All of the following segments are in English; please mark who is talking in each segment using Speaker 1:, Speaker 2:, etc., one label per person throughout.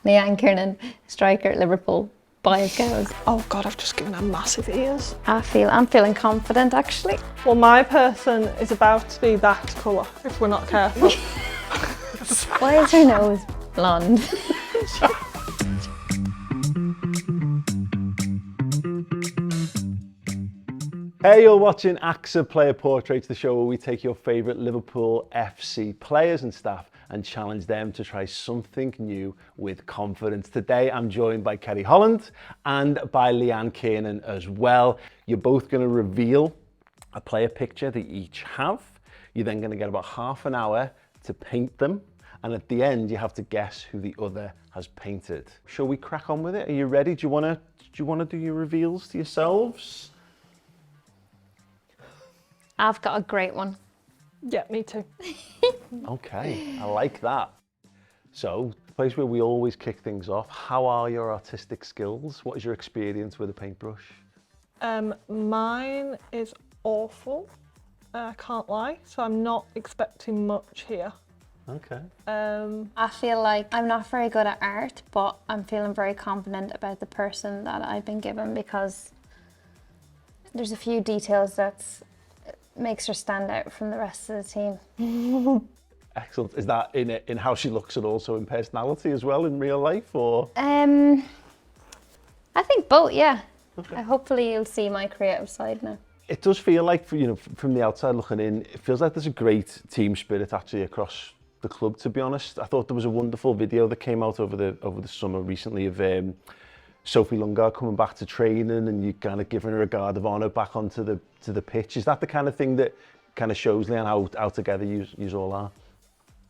Speaker 1: Leanne Kiernan, striker at Liverpool, bias goes.
Speaker 2: Oh God, I've just given her massive ears.
Speaker 1: I'm feeling confident actually.
Speaker 2: Well, my person is about to be that colour if we're not careful.
Speaker 1: Why is her nose blonde?
Speaker 3: Hey, you're watching AXA Player Portraits, the show where we take your favourite Liverpool FC players and staff and challenge them to try something new with confidence. Today I'm joined by Ceri Holland and by Leanne Kiernan as well. You're both going to reveal a player picture that you each have. You're then going to get about half an hour to paint them, and at the end you have to guess who the other has painted. Shall we crack on with it? Are you ready? Do you want to do your reveals to yourselves?
Speaker 1: I've got a great one.
Speaker 2: Yeah, me too.
Speaker 3: Okay, I like that. So, the place where we always kick things off, how are your artistic skills? What is your experience with a paintbrush?
Speaker 2: Mine is awful, I can't lie, so I'm not expecting much here.
Speaker 3: Okay.
Speaker 1: I feel like I'm not very good at art, but I'm feeling very confident about the person that I've been given because there's a few details that makes her stand out from the rest of the team.
Speaker 3: Excellent. Is that in how she looks and also in personality as well in real life, or?
Speaker 1: I think both, yeah.
Speaker 3: Okay.
Speaker 1: Hopefully you'll see my creative side now.
Speaker 3: It does feel like, from the outside looking in, it feels like there's a great team spirit actually across the club, to be honest. I thought there was a wonderful video that came out over the summer recently of Sophie Lungard coming back to training and you kind of giving her a guard of honour back onto the pitch. Is that the kind of thing that kind of shows, Leanne, how together you all are?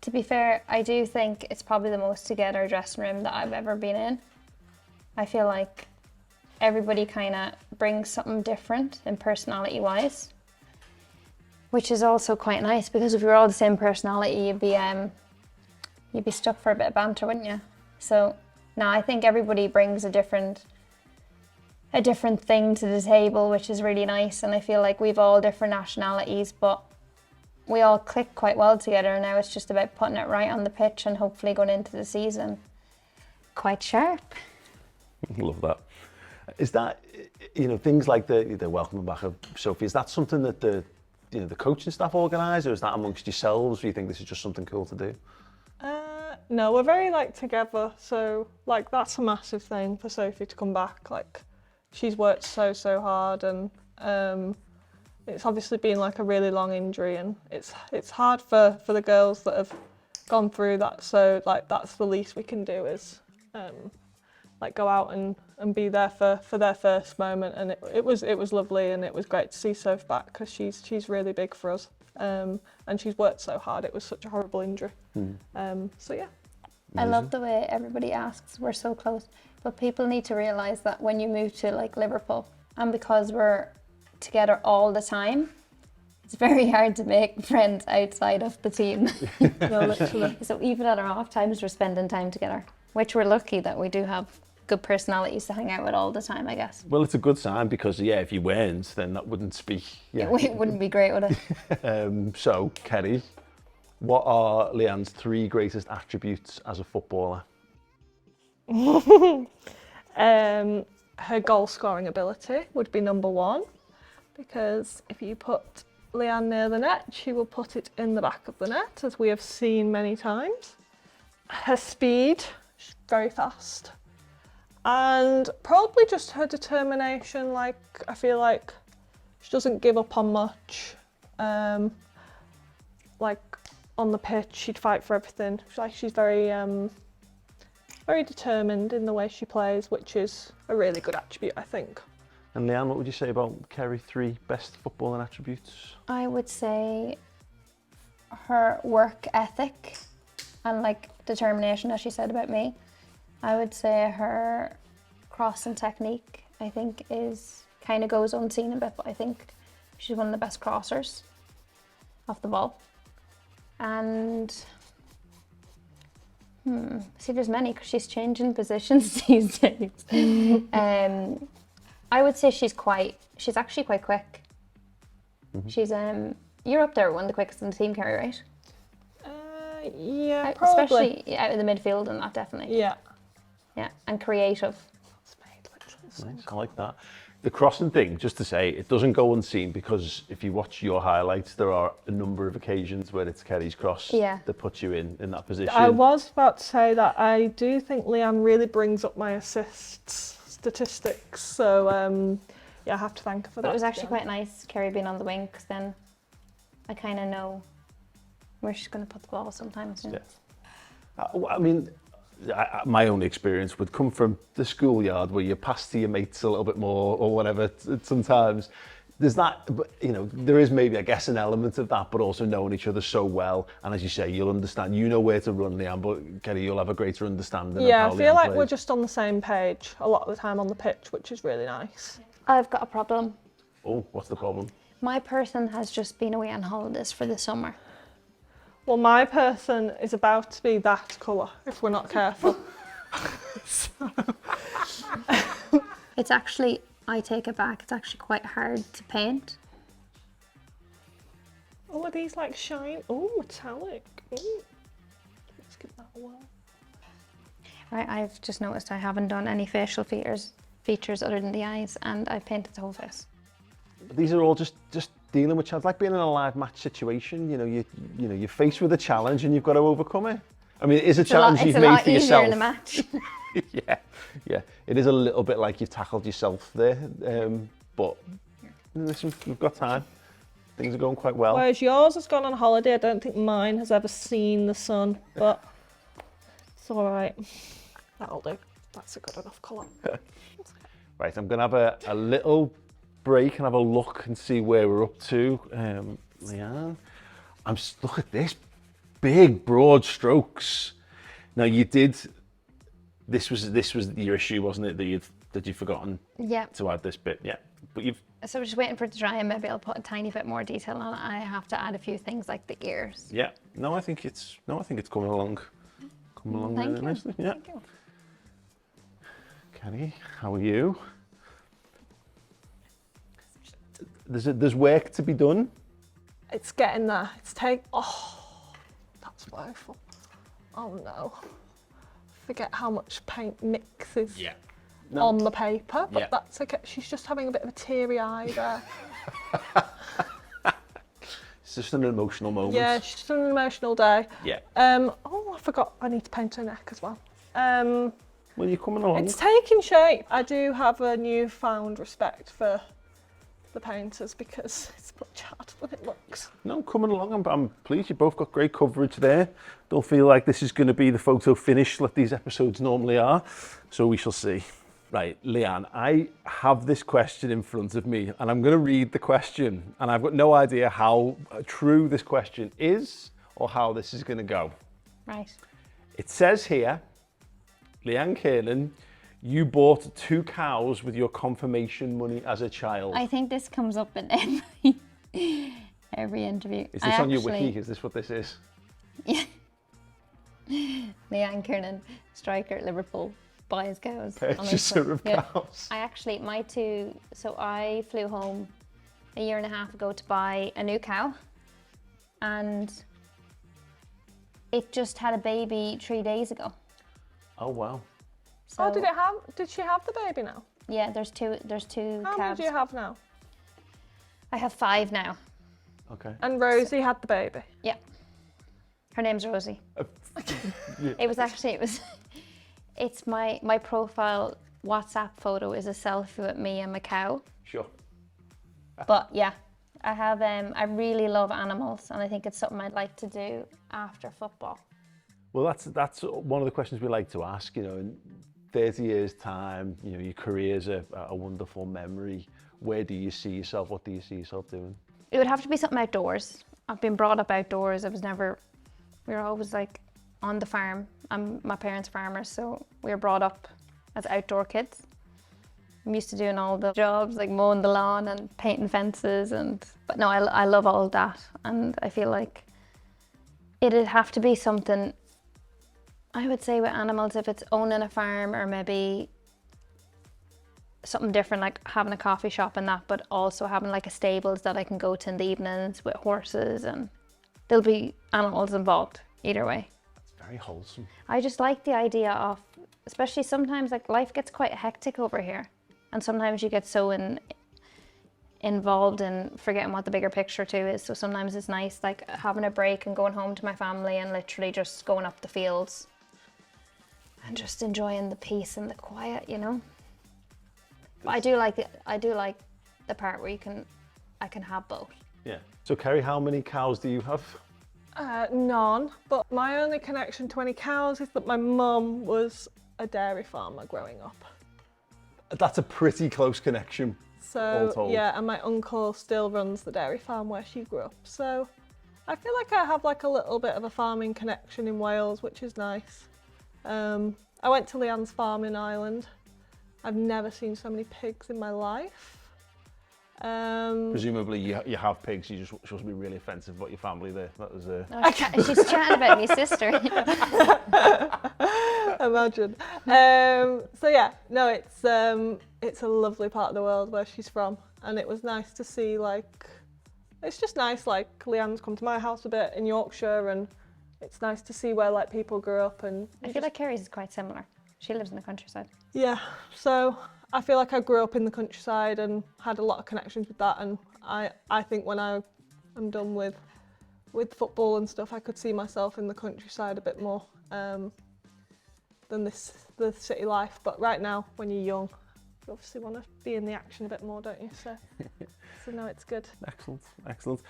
Speaker 1: To be fair, I do think it's probably the most together dressing room that I've ever been in. I feel like everybody kind of brings something different in personality-wise, which is also quite nice because if you were all the same personality, you'd be stuck for a bit of banter, wouldn't you? So now I think everybody brings a different thing to the table, which is really nice. And I feel like we've all different nationalities, but we all click quite well together. Now it's just about putting it right on the pitch and hopefully going into the season quite sharp.
Speaker 3: Love that. Is that, things like the welcoming back of Sophie, is that something that the coaching staff organise, or is that amongst yourselves? Or do you think this is just something cool to do?
Speaker 2: No, we're very together, so that's a massive thing for Sophie to come back. She's worked so hard, and it's obviously been a really long injury, and it's hard for the girls that have gone through that. So that's the least we can do is go out and be there for their first moment. And it was lovely, and it was great to see Soph back because she's really big for us. And she's worked so hard. It was such a horrible injury. So yeah.
Speaker 1: I love the way everybody asks, we're so close, but people need to realise that when you move to Liverpool, and because we're together all the time, it's very hard to make friends outside of the team.
Speaker 2: No, literally.
Speaker 1: So even at our off times, we're spending time together, which we're lucky that we do have good personalities to hang out with all the time, I guess.
Speaker 3: Well, it's a good sign because, if you weren't, then that wouldn't speak. Yeah.
Speaker 1: It wouldn't be great, would it?
Speaker 3: So, Ceri, what are Leanne's 3 greatest attributes as a footballer?
Speaker 2: Her goal scoring ability would be number 1, because if you put Leanne near the net, she will put it in the back of the net, as we have seen many times. Her speed, she's very fast. And probably just her determination. I feel like she doesn't give up on much. On the pitch, she'd fight for everything. She's very very determined in the way she plays, which is a really good attribute, I think.
Speaker 3: And Leanne, what would you say about Ceri 3 best footballing attributes?
Speaker 1: I would say her work ethic and determination, as she said about me. I would say her crossing technique, I think, kind of goes unseen a bit, but I think she's one of the best crossers off the ball. And see, there's many because she's changing positions these days. I would say she's actually quite quick. Mm-hmm. She's you're up there with one of the quickest in the team, Ceri, right?
Speaker 2: Yeah, probably.
Speaker 1: Especially out of the midfield and that, definitely.
Speaker 2: Yeah.
Speaker 1: Yeah, and creative.
Speaker 2: It's made literally.
Speaker 3: Nice, I like that. The crossing thing, just to say, it doesn't go unseen because if you watch your highlights, there are a number of occasions where it's Kerry's cross that puts you in that position.
Speaker 2: I was about to say that I do think Leanne really brings up my assists statistics. So yeah, I have to thank her for that.
Speaker 1: But it was actually quite nice, Kerry being on the wing, because then I kind of know where she's going to put the ball sometimes.
Speaker 3: Yeah. I mean, my own experience would come from the schoolyard where you pass to your mates a little bit more or whatever sometimes. There's that, but you know, there is maybe, I guess, an element of that, but also knowing each other so well. And as you say, you'll understand, you know where to run, Leanne, but Kerry, you'll have a greater understanding
Speaker 2: Yeah,
Speaker 3: of how
Speaker 2: I feel
Speaker 3: Leanne
Speaker 2: like
Speaker 3: plays.
Speaker 2: we're just on the same page a lot of the time on the pitch, which is really nice.
Speaker 1: I've got a problem.
Speaker 3: Oh, what's the problem?
Speaker 1: My person has just been away on holidays for the summer.
Speaker 2: Well, my person is about to be that colour if we're not careful.
Speaker 1: It's actually, I take it back, it's actually quite hard to paint.
Speaker 2: Oh, are these like shine? Oh, metallic. Ooh. Let's give that a whirl.
Speaker 1: Right, I've just noticed I haven't done any facial features other than the eyes, and I've painted the whole face.
Speaker 3: But these are all just dealing with challenge, like being in a live match situation. You know, you're faced with a challenge and you've got to overcome it. I mean, it is a challenge you've made for yourself.
Speaker 1: It's a lot easier in a match.
Speaker 3: yeah. It is a little bit like you've tackled yourself there, but listen, we've got time. Things are going quite well.
Speaker 2: Whereas yours has gone on holiday, I don't think mine has ever seen the sun, but it's all right. That'll do. That's a good enough colour.
Speaker 3: Right, I'm going to have a little break and have a look and see where we're up to. Leanne, look at this, big broad strokes. Now you did, this was your issue, wasn't it, that you'd forgotten to add this bit? Yeah, but you've.
Speaker 1: So we're just waiting for it to dry, and maybe I'll put a tiny bit more detail on it. I have to add a few things like the ears.
Speaker 3: Yeah, no, I think it's coming along
Speaker 1: Thank
Speaker 3: really
Speaker 1: you.
Speaker 3: nicely. Yeah.
Speaker 1: Thank you.
Speaker 3: Kenny, how are you? There's work to be done.
Speaker 2: It's getting there. Oh, that's woeful. Oh no. Forget how much paint mixes on the paper, but that's okay. She's just having a bit of a teary eye there.
Speaker 3: It's just an emotional moment.
Speaker 2: Yeah, she's just an emotional day.
Speaker 3: Yeah.
Speaker 2: Oh, I forgot I need to paint her neck as well.
Speaker 3: Well, you're coming along.
Speaker 2: It's taking shape. I do have a newfound respect for the painters because it's much harder than it looks.
Speaker 3: No, coming along. I'm pleased you both got great coverage there. Don't feel like this is going to be the photo finish like these episodes normally are. So we shall see. Right, Leanne, I have this question in front of me and I'm going to read the question and I've got no idea how true this question is or how this is going to go.
Speaker 1: Right.
Speaker 3: It says here, Leanne Kiernan, you bought 2 cows with your confirmation money as a child.
Speaker 1: I think this comes up in every interview.
Speaker 3: Is this on your wiki? Is this what this is?
Speaker 1: Yeah. Leanne Kiernan, striker at Liverpool, buys cows.
Speaker 3: Purchaser of cows.
Speaker 1: I flew home a year and a half ago to buy a new cow, and it just had a baby 3 days ago.
Speaker 3: Oh wow.
Speaker 1: So,
Speaker 2: did she have the baby now?
Speaker 1: Yeah, there's two
Speaker 2: How many
Speaker 1: calves.
Speaker 2: do you have now?
Speaker 1: I have 5 now.
Speaker 3: Okay.
Speaker 2: And Rosie had the baby?
Speaker 1: Yeah. Her name's Rosie. It's my profile WhatsApp photo is a selfie with me and my cow.
Speaker 3: Sure.
Speaker 1: But yeah, I really love animals, and I think it's something I'd like to do after football.
Speaker 3: Well, that's one of the questions we like to ask. You know, in 30 years' time, you know, your career's a wonderful memory. Where do you see yourself? What do you see yourself doing?
Speaker 1: It would have to be something outdoors. I've been brought up outdoors. We were always like on the farm. My parents are farmers, so we were brought up as outdoor kids. I'm used to doing all the jobs like mowing the lawn and painting fences, but no, I love all of that, and I feel like it'd have to be something, I would say, with animals, if it's owning a farm or maybe something different like having a coffee shop and that, but also having like a stables that I can go to in the evenings with horses, and there'll be animals involved either way.
Speaker 3: That's very wholesome.
Speaker 1: I just like the idea of especially sometimes like life gets quite hectic over here, and sometimes you get so involved in forgetting what the bigger picture too is. So sometimes it's nice like having a break and going home to my family and literally just going up the fields and just enjoying the peace and the quiet, you know. But I do like it. I do like the part where I can have both.
Speaker 3: Yeah. So Ceri, how many cows do you have?
Speaker 2: None, but my only connection to any cows is that my mum was a dairy farmer growing up.
Speaker 3: That's a pretty close connection. All
Speaker 2: So
Speaker 3: told.
Speaker 2: yeah, and my uncle still runs the dairy farm where she grew up. So I feel like I have like a little bit of a farming connection in Wales, which is nice. I went to Leanne's farm in Ireland. I've never seen so many pigs in my life.
Speaker 3: Presumably you have pigs, you're just supposed to be really offensive about your family there. That was
Speaker 1: She's chatting about my sister.
Speaker 2: Imagine. So yeah, no, it's a lovely part of the world where she's from, and it was nice to see like, it's just nice like Leanne's come to my house a bit in Yorkshire, and it's nice to see where like people grew up. And
Speaker 1: I feel like Ceri's is quite similar. She lives in the countryside.
Speaker 2: yeah, so I feel like I grew up in the countryside and had a lot of connections with that, and I think when I am done with football and stuff, I could see myself in the countryside a bit more than the city life. But right now, when you're young, you obviously want to be in the action a bit more, don't you? So no, it's good.
Speaker 3: excellent, excellent.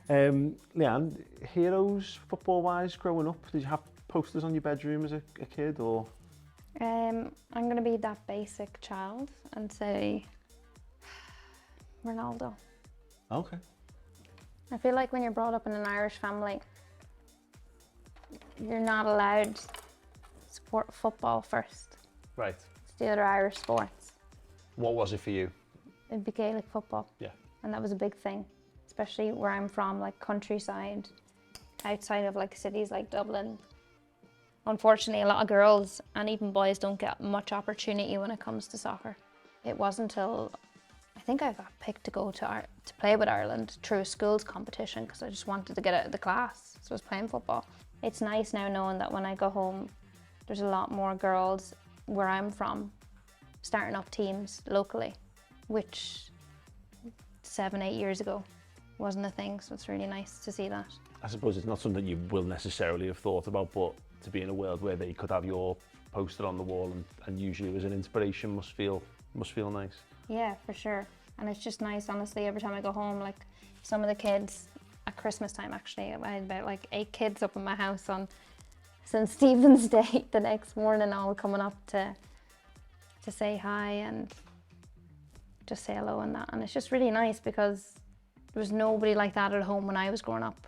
Speaker 3: Leanne, heroes football-wise growing up, did you have posters on your bedroom as a kid, or?
Speaker 1: I'm going to be that basic child and say Ronaldo.
Speaker 3: Okay.
Speaker 1: I feel like when you're brought up in an Irish family, you're not allowed to support football first.
Speaker 3: Right.
Speaker 1: It's the other Irish sports.
Speaker 3: What was it for you?
Speaker 1: It'd be Gaelic football.
Speaker 3: Yeah.
Speaker 1: And that was a big thing, especially where I'm from, like countryside, outside of like cities like Dublin. Unfortunately, a lot of girls and even boys don't get much opportunity when it comes to soccer. It wasn't until I think I got picked to go to play with Ireland through a schools competition because I just wanted to get out of the class, so I was playing football. It's nice now knowing that when I go home, there's a lot more girls where I'm from starting up teams locally, which 7-8 years ago wasn't a thing, so it's really nice to see that.
Speaker 3: I suppose it's not something you will necessarily have thought about, but to be in a world where they could have your poster on the wall and use you as an inspiration must feel nice.
Speaker 1: Yeah, for sure. And it's just nice, honestly, every time I go home, like some of the kids at Christmas time, actually, I had about like 8 kids up in my house on St. Stephen's Day the next morning, all coming up to say hi and just say hello and that. And it's just really nice because there was nobody like that at home when I was growing up.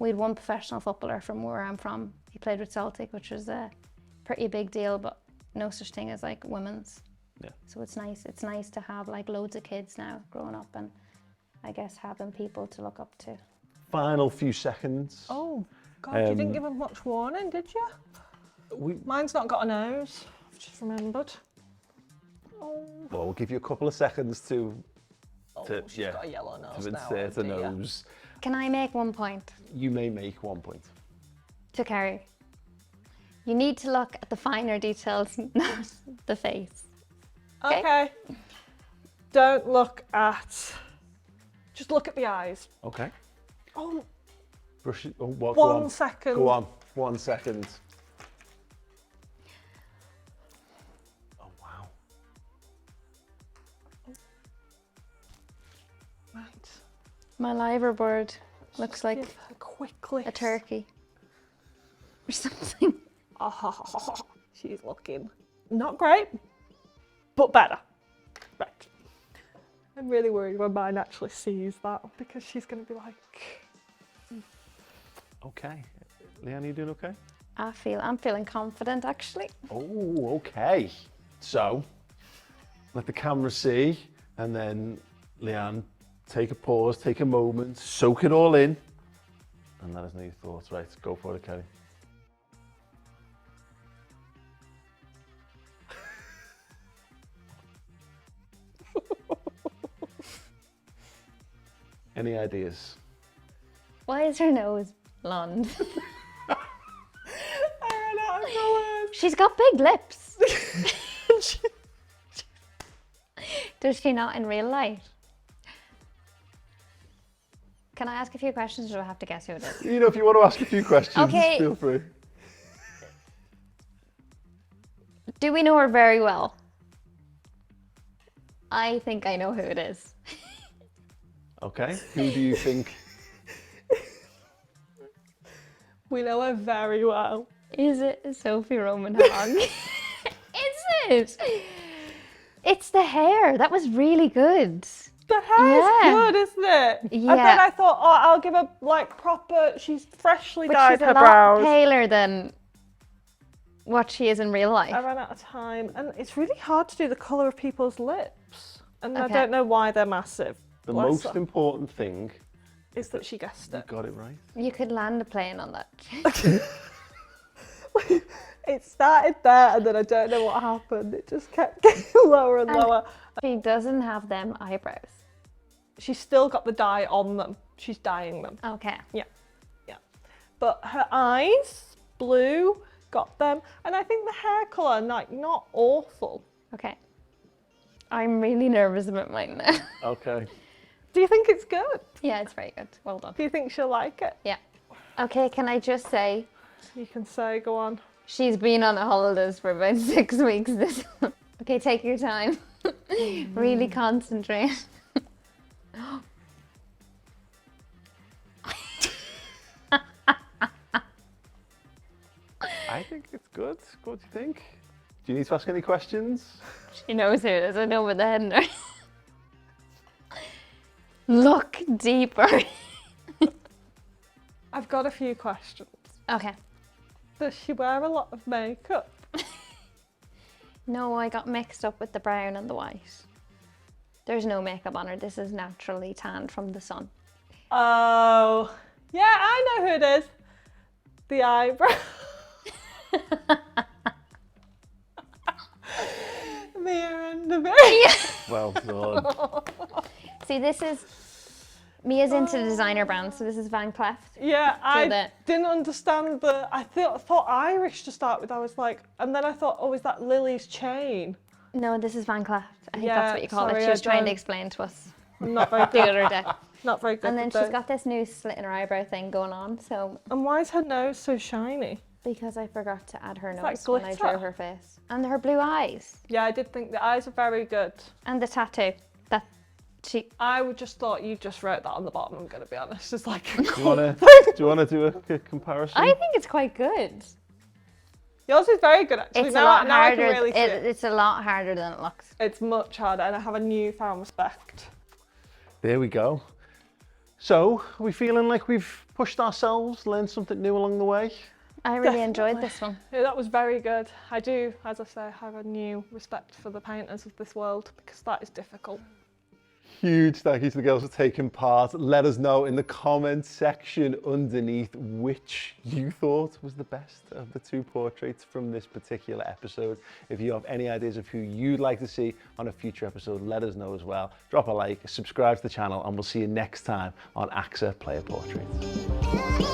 Speaker 1: We had one professional footballer from where I'm from. He played with Celtic, which was a pretty big deal, but no such thing as like women's.
Speaker 3: Yeah.
Speaker 1: So it's nice. It's nice to have like loads of kids now growing up and I guess having people to look up to.
Speaker 3: Final few seconds.
Speaker 2: Oh God, you didn't give them much warning, did you? Mine's not got a nose. I've just remembered. Oh.
Speaker 3: Well, we'll give you a couple of seconds to
Speaker 2: She's got a yellow nose
Speaker 3: to
Speaker 2: now.
Speaker 3: insert a nose.
Speaker 1: Can I make 1 point
Speaker 3: You may make 1 point.
Speaker 1: to Ceri? You need to look at the finer details, not the face.
Speaker 2: Okay. Don't look at. Just look at the eyes.
Speaker 3: Okay.
Speaker 2: Oh,
Speaker 3: Brush it. Oh, what?
Speaker 2: One second.
Speaker 3: Go on. 1 second. Oh wow.
Speaker 2: right.
Speaker 1: My liverbird looks like
Speaker 2: Give her quickly
Speaker 1: a turkey or something.
Speaker 2: Oh, she's looking not great, but better. Right. I'm really worried when mine actually sees that because she's going to be like.
Speaker 3: Okay. Leanne, you doing okay?
Speaker 1: I'm feeling confident actually.
Speaker 3: Oh, okay. So, let the camera see, and then Leanne, take a pause, take a moment, soak it all in, and let us know your thoughts. Right, go for it, Ceri. Any ideas?
Speaker 1: Why is her nose blonde?
Speaker 2: I ran out of colours.
Speaker 1: She's got big lips. Does she not in real life? Can I ask a few questions or do I have to guess who it is?
Speaker 3: You know, if you want to ask a few questions,
Speaker 1: Okay.
Speaker 3: feel free.
Speaker 1: Do we know her very well? I think I know who it is.
Speaker 3: Okay, who do you think?
Speaker 2: We know her very well.
Speaker 1: Is it Sophie Roman Hogg? Is it? It's the hair. That was really good.
Speaker 2: The hair's
Speaker 1: Yeah.
Speaker 2: good, isn't it?
Speaker 1: Yeah.
Speaker 2: And then I thought, oh, I'll give her like proper. She's freshly
Speaker 1: But
Speaker 2: dyed
Speaker 1: she's
Speaker 2: her
Speaker 1: a lot
Speaker 2: brows.
Speaker 1: paler than what she is in real life.
Speaker 2: I ran out of time, and it's really hard to do the colour of people's lips, and I
Speaker 1: Okay.
Speaker 2: don't know why they're massive.
Speaker 3: The
Speaker 2: Bless
Speaker 3: most
Speaker 2: her.
Speaker 3: important thing,
Speaker 2: Is that she guessed
Speaker 3: you
Speaker 2: it.
Speaker 3: got it right.
Speaker 1: You could land a plane on that.
Speaker 2: It started there, and then I don't know what happened. It just kept getting lower and lower.
Speaker 1: She doesn't have them eyebrows.
Speaker 2: She's still got the dye on them. She's dyeing them.
Speaker 1: Okay.
Speaker 2: Yeah. But her eyes, blue, got them. And I think the hair colour, like, not awful.
Speaker 1: Okay. I'm really nervous about mine now.
Speaker 3: Okay.
Speaker 2: Do you think it's good?
Speaker 1: Yeah, it's very good. Well done.
Speaker 2: Do you think she'll like it?
Speaker 1: Yeah. Okay, can I just say,
Speaker 2: You can say, go on.
Speaker 1: she's been on holidays for about 6 weeks this month. Okay, take your time. Really concentrate.
Speaker 3: I think it's good. What do you think? Do you need to ask any questions?
Speaker 1: She knows who it is. I know with the head nurse. Look deeper.
Speaker 2: I've got a few questions.
Speaker 1: Okay.
Speaker 2: Does she wear a lot of makeup?
Speaker 1: No, I got mixed up with the brown and the white. There's no makeup on her. This is naturally tanned from the sun.
Speaker 2: Oh, yeah, I know who it is. The eyebrow. The end of it.
Speaker 3: Well done.
Speaker 1: See, this is Mia's into designer brands, so this is Van Cleef.
Speaker 2: Yeah, I
Speaker 1: that-
Speaker 2: didn't understand the. I thought Irish to start with. I was like, and then I thought, oh, is that Lily's chain?
Speaker 1: No, this is Van Cleef. I think
Speaker 2: Yeah,
Speaker 1: that's what you call
Speaker 2: sorry,
Speaker 1: it. She was
Speaker 2: I
Speaker 1: trying to
Speaker 2: don't-
Speaker 1: explain to us
Speaker 2: I'm not very
Speaker 1: the
Speaker 2: good.
Speaker 1: other day.
Speaker 2: Not very good.
Speaker 1: And then
Speaker 2: with
Speaker 1: she's
Speaker 2: those.
Speaker 1: got this new slit in her eyebrow thing going on. So
Speaker 2: And why is her nose so shiny?
Speaker 1: because I forgot to add her
Speaker 2: It's
Speaker 1: nose
Speaker 2: like
Speaker 1: when I
Speaker 2: glitter.
Speaker 1: drew her face. And her blue eyes.
Speaker 2: Yeah, I did think the eyes are very good.
Speaker 1: And the tattoo. That she
Speaker 2: I would just thought you just wrote that on the bottom. I'm gonna be honest. It's like.
Speaker 3: Do you want to do a comparison?
Speaker 1: I think it's quite good.
Speaker 2: Yours is very good actually.
Speaker 1: It's
Speaker 2: now,
Speaker 1: a lot
Speaker 2: now I
Speaker 1: harder.
Speaker 2: can really see it.
Speaker 1: It's a lot harder than it looks.
Speaker 2: It's much harder, and I have a newfound respect.
Speaker 3: There we go. So, are we feeling like we've pushed ourselves, learned something new along the way?
Speaker 1: I really
Speaker 2: Definitely.
Speaker 1: enjoyed this one.
Speaker 2: Yeah, that was very good. I do, as I say, have a new respect for the painters of this world because that is difficult.
Speaker 3: Huge thank you to the girls for taking part. Let us know in the comments section underneath which you thought was the best of the two portraits from this particular episode. If you have any ideas of who you'd like to see on a future episode, let us know as well. Drop a like, subscribe to the channel, and we'll see you next time on AXA Player Portraits.